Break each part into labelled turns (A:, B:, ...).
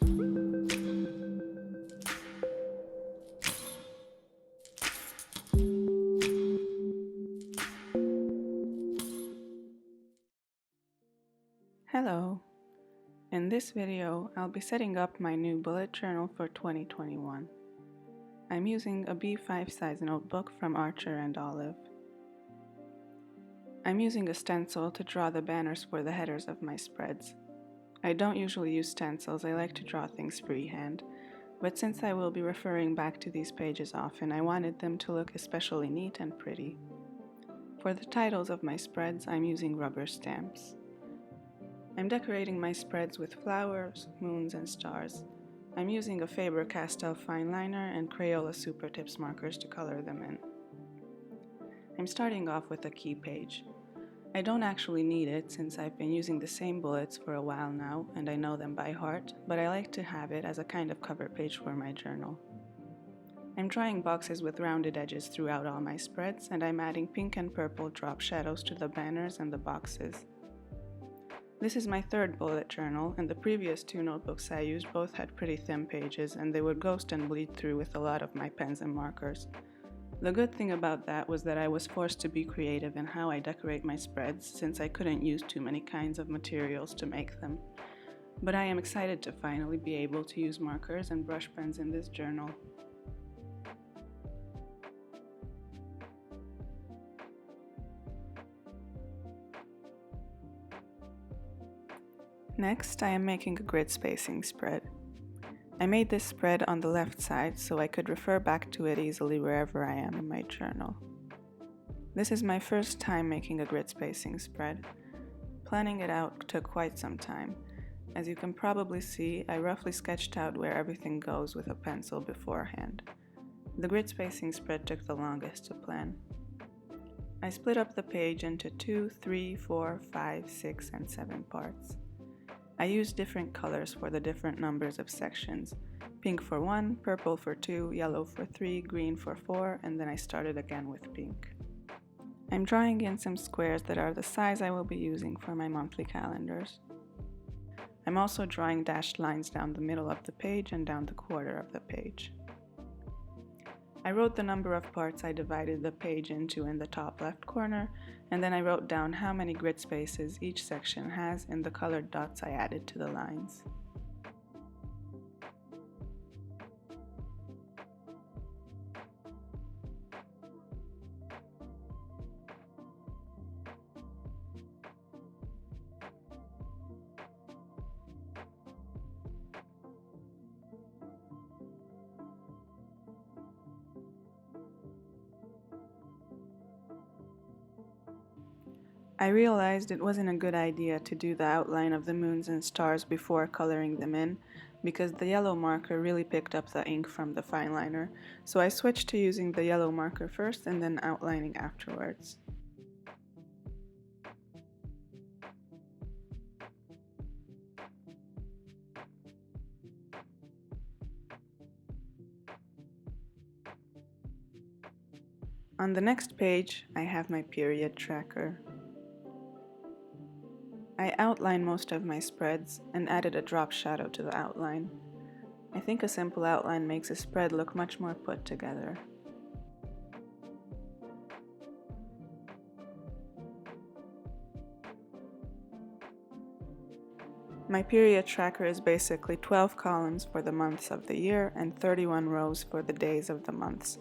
A: Hello! In this video, I'll be setting up my new bullet journal for 2021. I'm using a B5 size notebook from Archer and Olive. I'm using a stencil to draw the banners for the headers of my spreads. I don't usually use stencils, I like to draw things freehand, but since I will be referring back to these pages often, I wanted them to look especially neat and pretty. For the titles of my spreads, I'm using rubber stamps. I'm decorating my spreads with flowers, moons, and stars. I'm using a Faber Castell fineliner and Crayola Supertips markers to color them in. I'm starting off with a key page. I don't actually need it since I've been using the same bullets for a while now and I know them by heart, but I like to have it as a kind of cover page for my journal. I'm drawing boxes with rounded edges throughout all my spreads, and I'm adding pink and purple drop shadows to the banners and the boxes. This is my third bullet journal, and the previous two notebooks I used both had pretty thin pages and they would ghost and bleed through with a lot of my pens and markers. The good thing about that was that I was forced to be creative in how I decorate my spreads since I couldn't use too many kinds of materials to make them. But I am excited to finally be able to use markers and brush pens in this journal. Next, I am making a grid spacing spread. I made this spread on the left side so I could refer back to it easily wherever I am in my journal. This is my first time making a grid spacing spread. Planning it out took quite some time. As you can probably see, I roughly sketched out where everything goes with a pencil beforehand. The grid spacing spread took the longest to plan. I split up the page into 2, 3, 4, 5, 6, and 7 parts. I used different colors for the different numbers of sections. Pink for 1, purple for 2, yellow for 3, green for 4, and then I started again with pink. I'm drawing in some squares that are the size I will be using for my monthly calendars. I'm also drawing dashed lines down the middle of the page and down the quarter of the page. I wrote the number of parts I divided the page into in the top left corner, and then I wrote down how many grid spaces each section has in the colored dots I added to the lines. I realized it wasn't a good idea to do the outline of the moons and stars before coloring them in, because the yellow marker really picked up the ink from the fineliner, so I switched to using the yellow marker first and then outlining afterwards. On the next page, I have my period tracker. I outlined most of my spreads and added a drop shadow to the outline. I think a simple outline makes a spread look much more put together. My period tracker is basically 12 columns for the months of the year and 31 rows for the days of the months.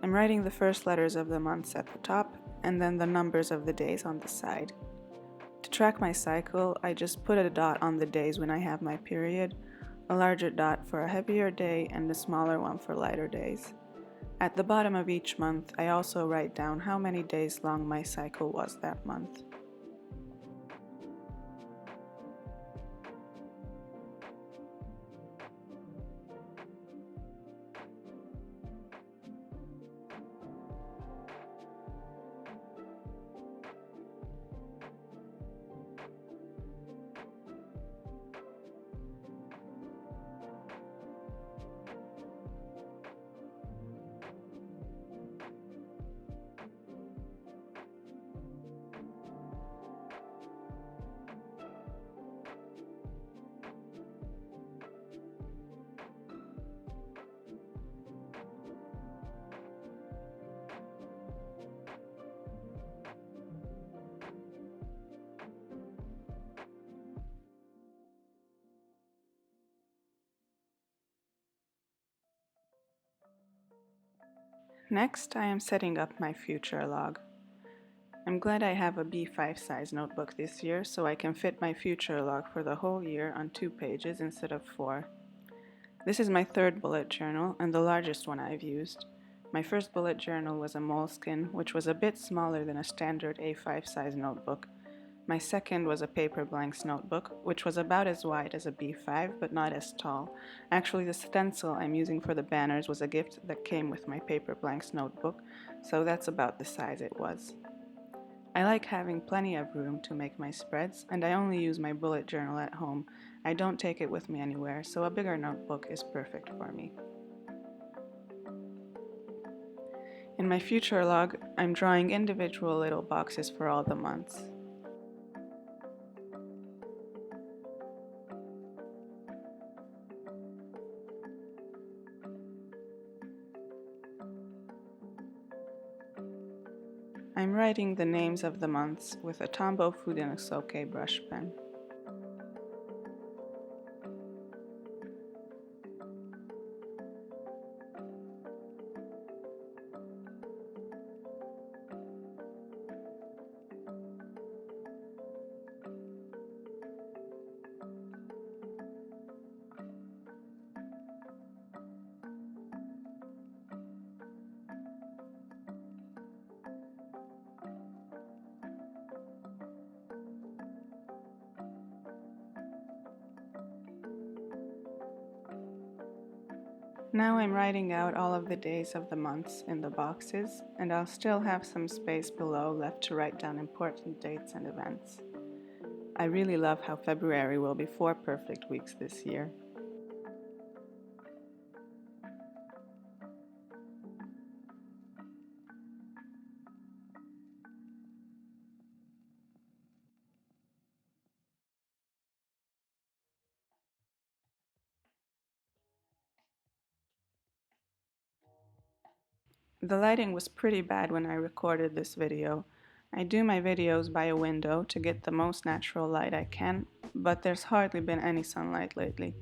A: I'm writing the first letters of the months at the top and then the numbers of the days on the side. To track my cycle, I just put a dot on the days when I have my period, a larger dot for a heavier day and a smaller one for lighter days. At the bottom of each month, I also write down how many days long my cycle was that month. Next, I am setting up my future log. I'm glad I have a B5 size notebook this year so I can fit my future log for the whole year on 2 pages instead of 4. This is my third bullet journal and the largest one I've used. My first bullet journal was a moleskin, which was a bit smaller than a standard A5 size notebook. My second was a paper blanks notebook, which was about as wide as a B5 but not as tall. Actually, the stencil I'm using for the banners was a gift that came with my paper blanks notebook, so that's about the size it was. I like having plenty of room to make my spreads, and I only use my bullet journal at home. I don't take it with me anywhere, so a bigger notebook is perfect for me. In my future log, I'm drawing individual little boxes for all the months. I'm writing the names of the months with a Tombow Fudenusoke brush pen. Now I'm writing out all of the days of the months in the boxes, and I'll still have some space below left to write down important dates and events. I really love how February will be 4 perfect weeks this year. The lighting was pretty bad when I recorded this video. I do my videos by a window to get the most natural light I can, but there's hardly been any sunlight lately.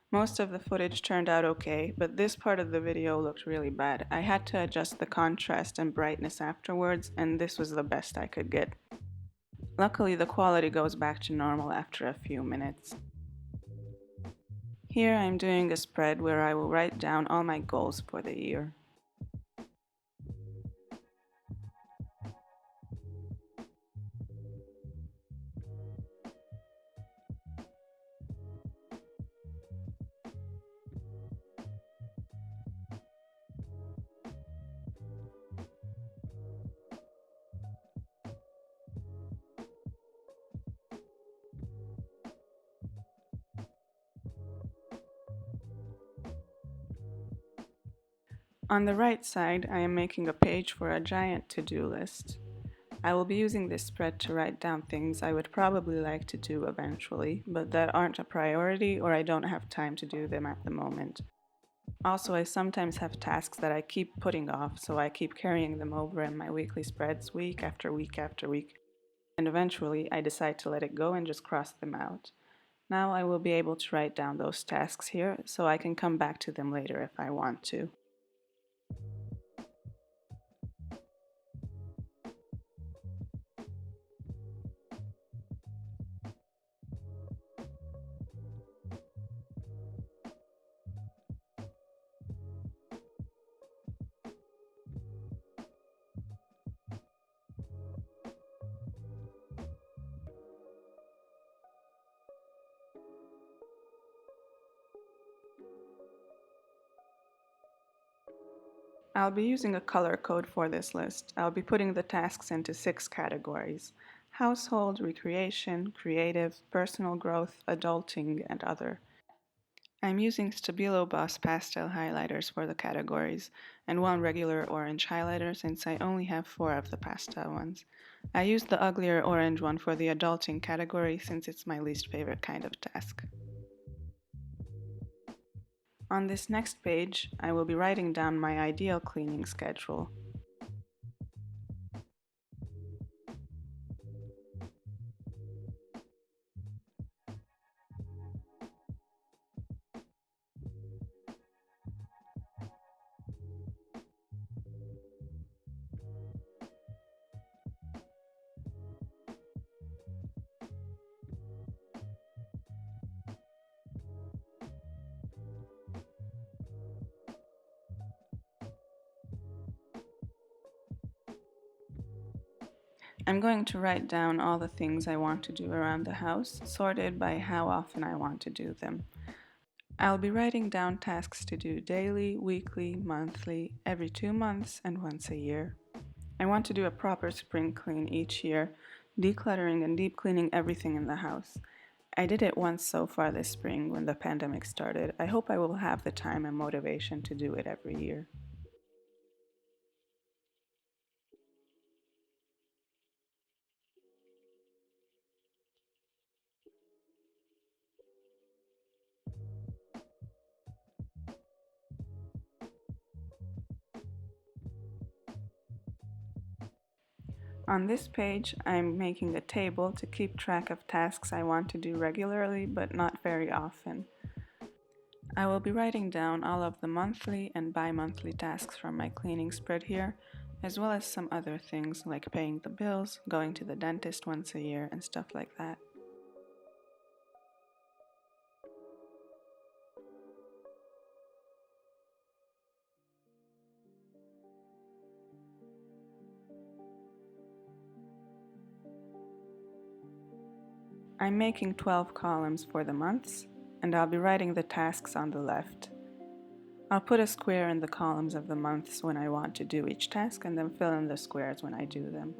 A: Most of the footage turned out okay, but this part of the video looked really bad. I had to adjust the contrast and brightness afterwards, and this was the best I could get. Luckily, the quality goes back to normal after a few minutes. Here I'm doing a spread where I will write down all my goals for the year. On the right side, I am making a page for a giant to-do list. I will be using this spread to write down things I would probably like to do eventually, but that aren't a priority or I don't have time to do them at the moment. Also, I sometimes have tasks that I keep putting off, so I keep carrying them over in my weekly spreads week after week after week, and eventually I decide to let it go and just cross them out. Now I will be able to write down those tasks here, so I can come back to them later if I want to. I'll be using a color code for this list. I'll be putting the tasks into 6 categories: household, recreation, creative, personal growth, adulting, and other. I'm using Stabilo Boss pastel highlighters for the categories, and one regular orange highlighter since I only have 4 of the pastel ones. I used the uglier orange one for the adulting category since it's my least favorite kind of task. On this next page, I will be writing down my ideal cleaning schedule. I'm going to write down all the things I want to do around the house, sorted by how often I want to do them. I'll be writing down tasks to do daily, weekly, monthly, every 2 months, and once a year. I want to do a proper spring clean each year, decluttering and deep cleaning everything in the house. I did it once so far this spring when the pandemic started. I hope I will have the time and motivation to do it every year. On this page, I'm making a table to keep track of tasks I want to do regularly but not very often. I will be writing down all of the monthly and bi-monthly tasks from my cleaning spread here, as well as some other things like paying the bills, going to the dentist once a year, and stuff like that. I'm making 12 columns for the months, and I'll be writing the tasks on the left. I'll put a square in the columns of the months when I want to do each task and then fill in the squares when I do them.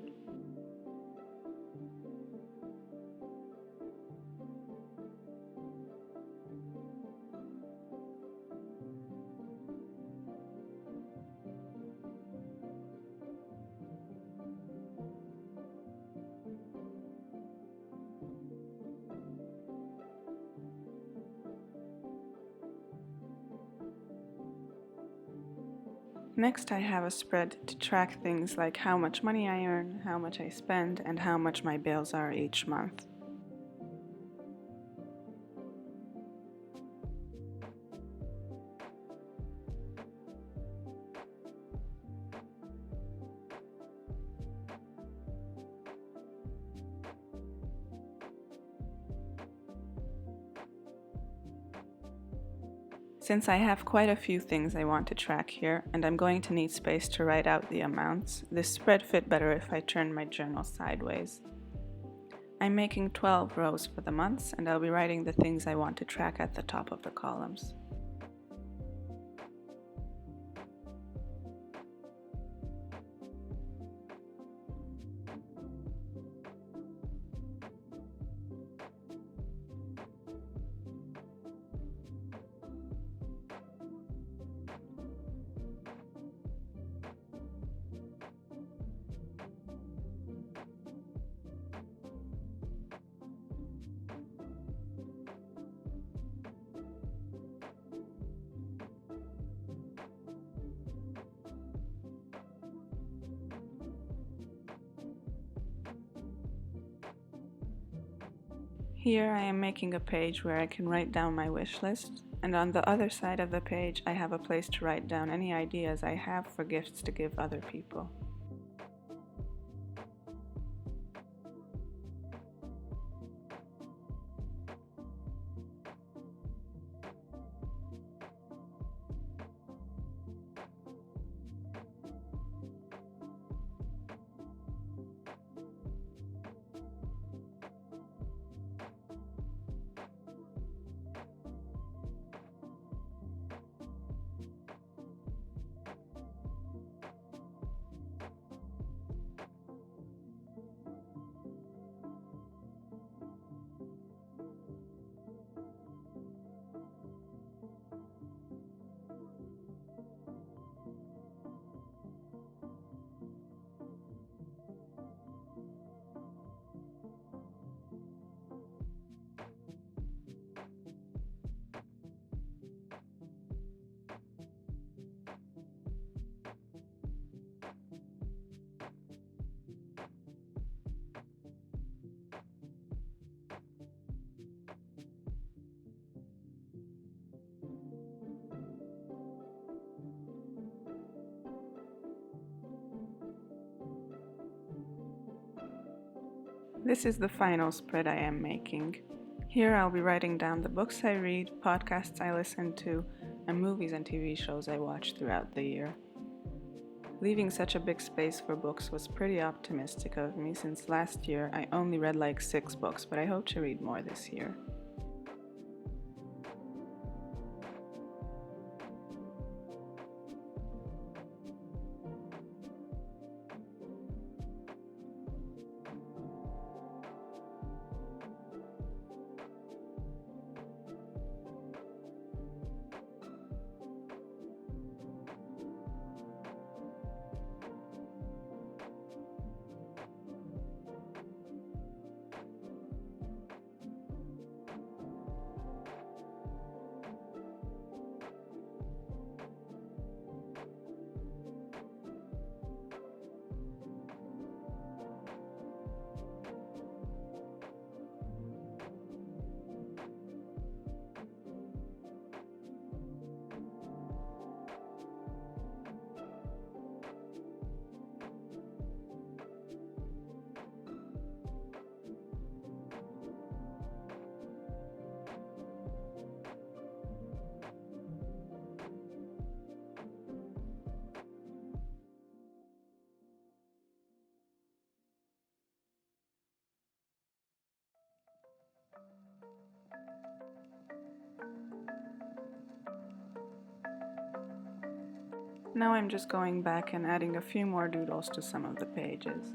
A: Next, I have a spread to track things like how much money I earn, how much I spend, and how much my bills are each month. Since I have quite a few things I want to track here, and I'm going to need space to write out the amounts, this spread fit better if I turn my journal sideways. I'm making 12 rows for the months, and I'll be writing the things I want to track at the top of the columns. Here I am making a page where I can write down my wish list, and on the other side of the page I have a place to write down any ideas I have for gifts to give other people. This is the final spread I am making. Here I'll be writing down the books I read, podcasts I listen to, and movies and TV shows I watch throughout the year. Leaving such a big space for books was pretty optimistic of me since last year I only read like 6 books, but I hope to read more this year. Now I'm just going back and adding a few more doodles to some of the pages.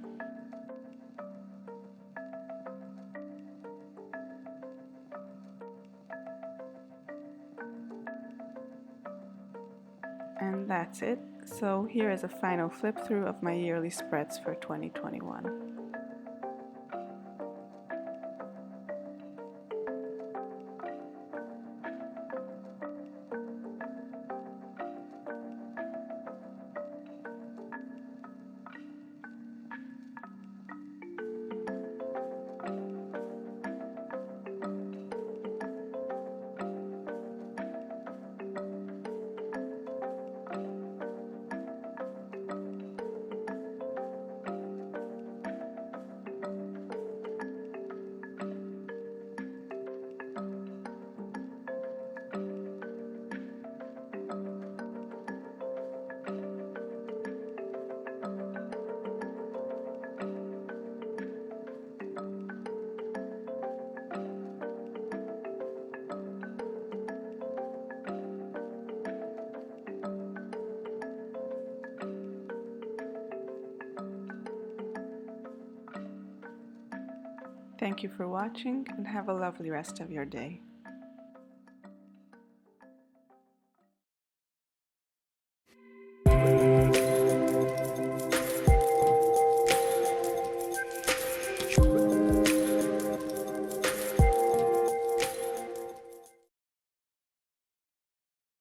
A: And that's it. So here is a final flip through of my yearly spreads for 2021. Thank you for watching and have a lovely rest of your day.